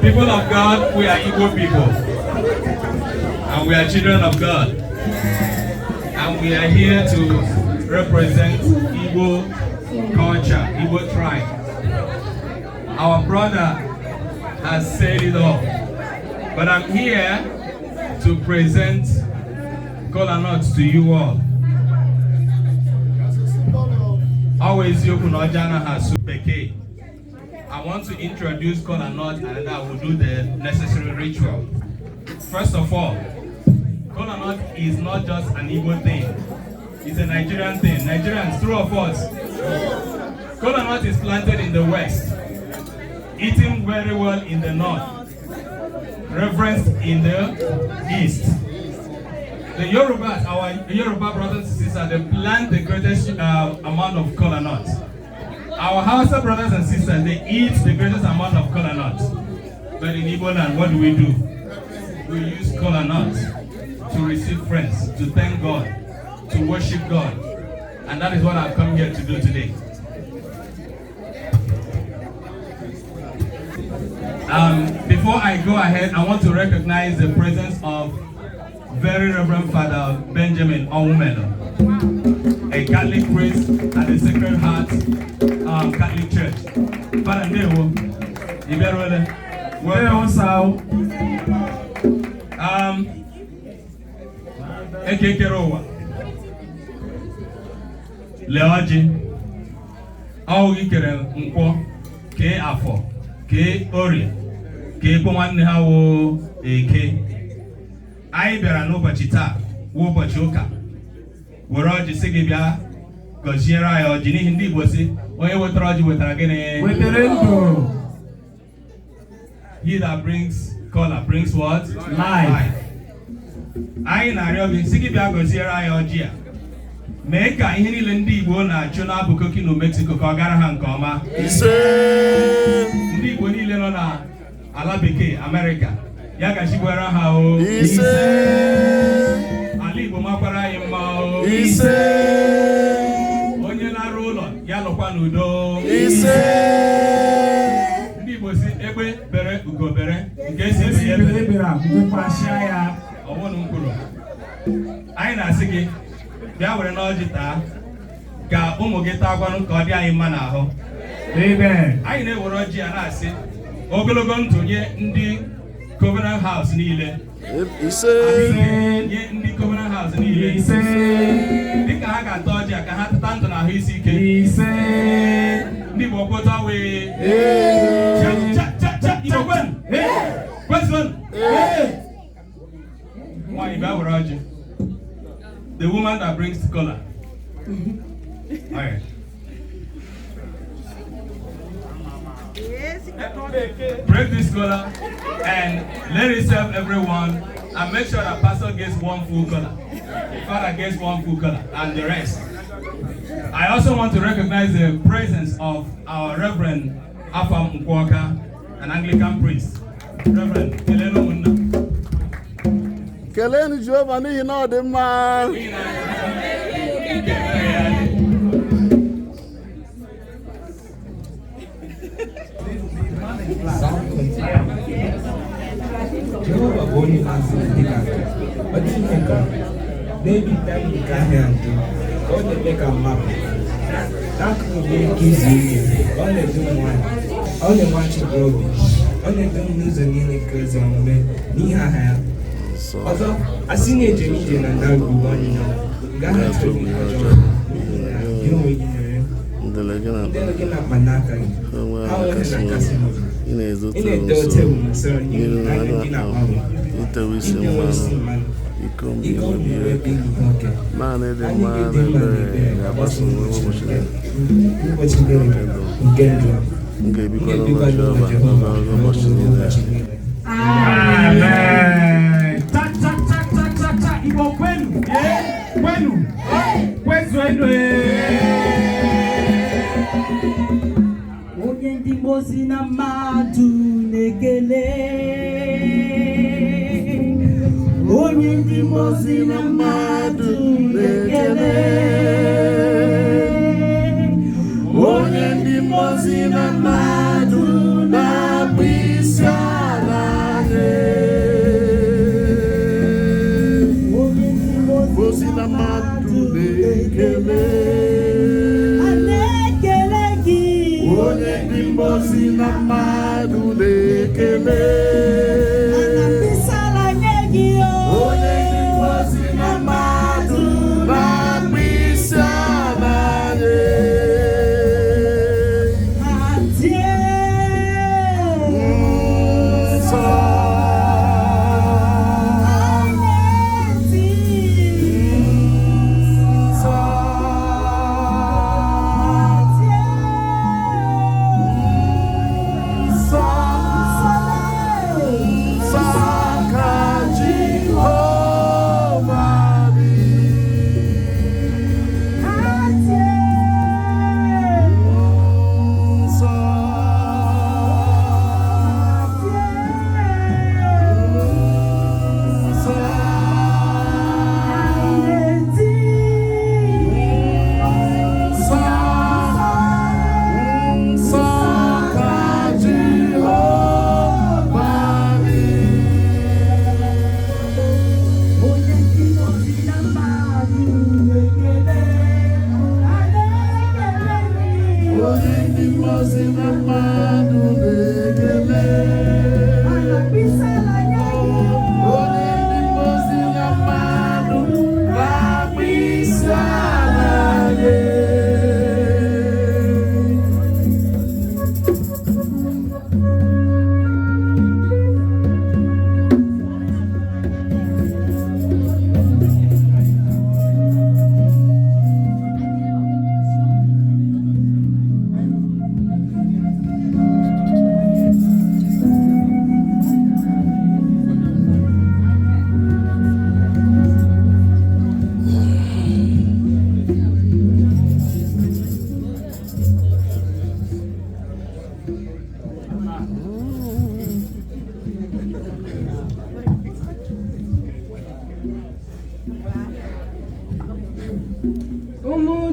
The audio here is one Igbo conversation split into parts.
People of God, we are Igbo people, and we are children of God, and we are here to represent Igbo culture, Igbo tribe. Our brother has said it all, but I'm here to present kola nuts to you all. Always Yokunojana has Supeke. I want to introduce kola nut and then I will do the necessary ritual. First of all, kola nut is not just an Igbo thing. It's a Nigerian thing. Nigerians, true or false? Kola nut is planted in the west, eaten very well in the north, reverenced in the east. The Yorubas, our Yoruba brothers and sisters, they plant the greatest amount of kola nuts. Our Hausa brothers and sisters, they eat the greatest amount of kola nuts. But in Igbo land, what do? We use kola nuts to receive friends, to thank God, to worship God. And that is what I've come here to do today. Before I go ahead, I want to recognize the presence of Very Reverend Father Benjamin Onwumeno, a Catholic priest at the Sacred Heart Catholic Church. Father Ndewo, Iberwele, welcome. Ekekerowa, Leoji, Aogi Kere Nkwo, Ke Afo, Ke Ori, Ke Pwanne Hawo Eke. Anyị bịara n'ụbọchị taa, ụbọchị ụka, were ọjị sị gị bịa gọziere anyị ọjị n'ihi ndị Igbo sị onye wetara ọjị wetara gịnị? Wetere ndụ. He that brings color brings what? Life. Anyị na-arịọ gị sị gị bịa gọziere anyị ọjị a. Mee ka ihe niile ndị Igbo na-achụ n'abụkọ Kino Mexico ka ọ gara ha nke ọma. Ndị Igbo niile nọ na ala bekee, America. Ya gachibwara ha o. Ise. Ali Igbo makwara anyị mma o. Ise. Onye na-arụ ụlọ ya lụkwa n'udo. Ise. Ndị Igbo si egbe bere ugo bere nke esi ebe bere mkpashia ya ọwụnụ mkpụrụ. Anyị na-asị gị bịa were n'ọjị taa ka ụmụ gị takwanụ ka ọ dị anyị mma n'ahụ. Amen. Anyị na-ewere ọjị ya na-asị ogologo ndụ nye ndị Covenant House niile. Nye ndị Covenant House niile. Dịka ha ga-ata ọjị ka ha tata ndụ na ahụ isi ike. Ndị Igbo kwota wee. Igbo kwenu. Kwesịrị. Nwanyị bịa were ọjị. The woman that brings the color. Alright. Break this color and let it serve everyone, and make sure that pastor gets one full color, father gets one full color, and the rest. I also want to recognize the presence of our Reverend Afam Mkwaka, an Anglican priest. Reverend Keleno Munda. Keleni Jehovah n'ihi na ọ dị mma. Jehovah bụ onye na-asị dịka ọ dị ime ka na-ebipụta nke ahịa nke ọ na-eme ka mmadụ n'akụkụ nke izu ihe ọ na-edu nwanyị ọ na-enwechi obi ọ na-edu n'ụzọ niile nke ezi omume n'ihe aha ya. Ọzọ asị na-ejem ije na ndagwurugwu ọnyịnya gaghị atụrụ ihe ọjọọ gị onwe gị nyere ndị gị na-akpa n'aka gị ha nwere na-akasị obi ị na-ete ote usoro n'ihu na gị na-agbanwe itewe isi mmanụ iko mgbe oke naanị dị mma n'ebere ga-agbaso ụbọchị nke ndụ nke ebikwa n'ụbọchị ụbọchị niile. Amen. Igbo kwenu. Kwenu. Kwezwenu. Onye ndị mozi na mmadụ na-ekele. Onye ndị mozi na mmadụ na-ekele. Onye ndị mozi na mmadụ na-akpụ isi ala mozi na mmadụ na-ekele. Onye ndị mozi na mmadụ na-ekele. Onye ndị mozi na mmadụ na-akpụ isi ala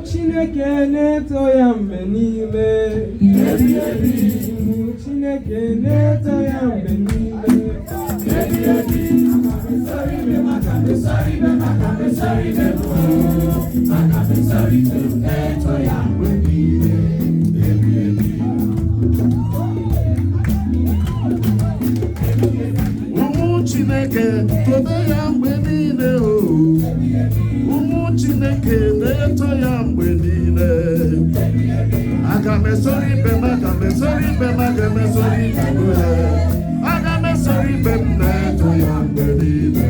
Chineke na-eto ya mgbe niile. Chineke na-eto ya mgbe niile. Chineke tobe ya mgbe niile o ụmụ Chineke na-eto ya mgbe niile aga m esoro ibe m aga m esoro ibe m aga m esoro ibe m aga m esoro ibe m na-eto ya mgbe niile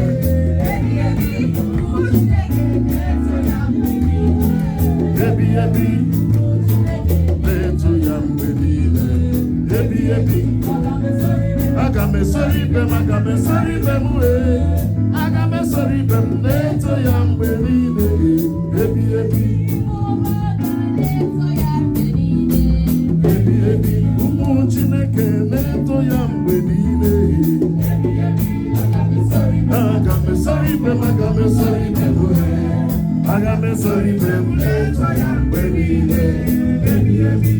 ebi ebi na-eto ya mgbe niile ebi ebi aga m esoro ibe m aga m esoro ibe m aga m esoro ibe m na-eto ya mgbe niile ebi ebi ebi ebi ụmụ Chineke na-eto ya mgbe niile aga m esoro ibe m aga m esoro ibe m aga m esoro ibe m na-eto ya mgbe niile ebi ebi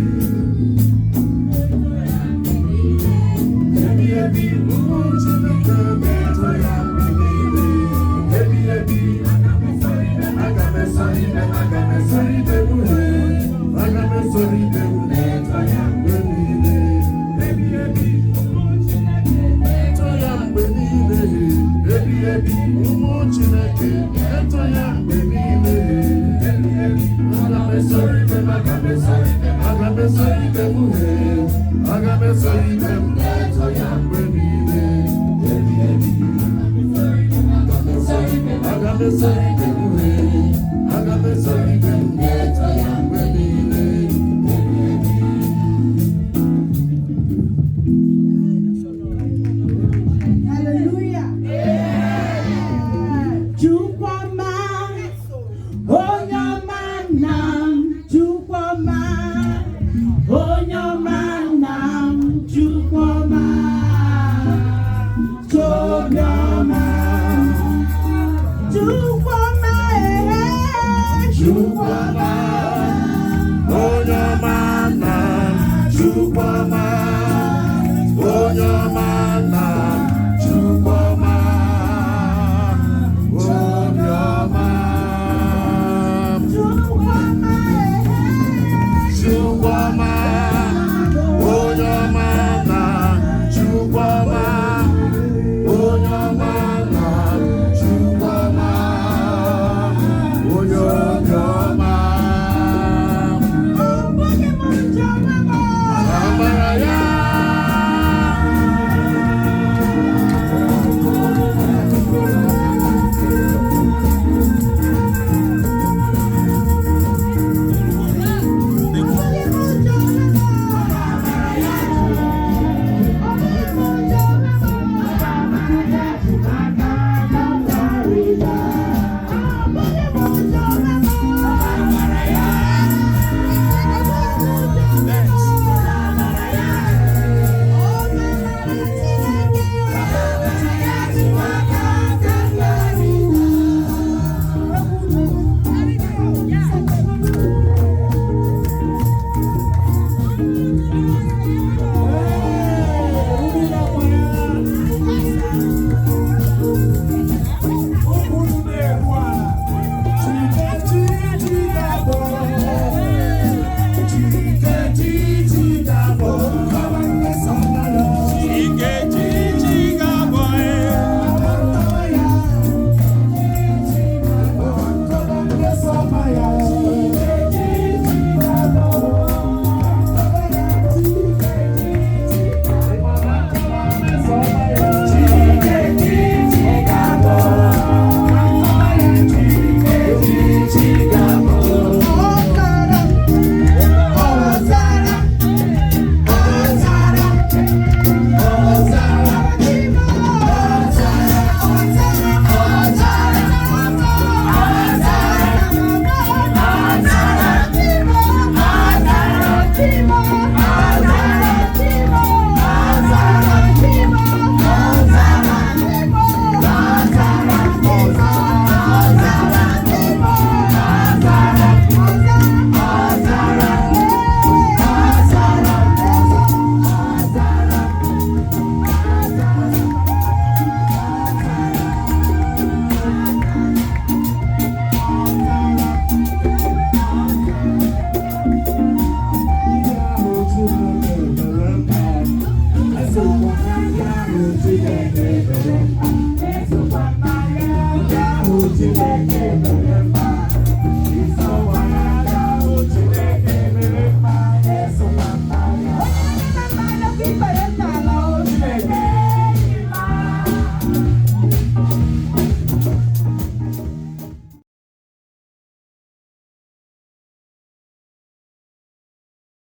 Chukwama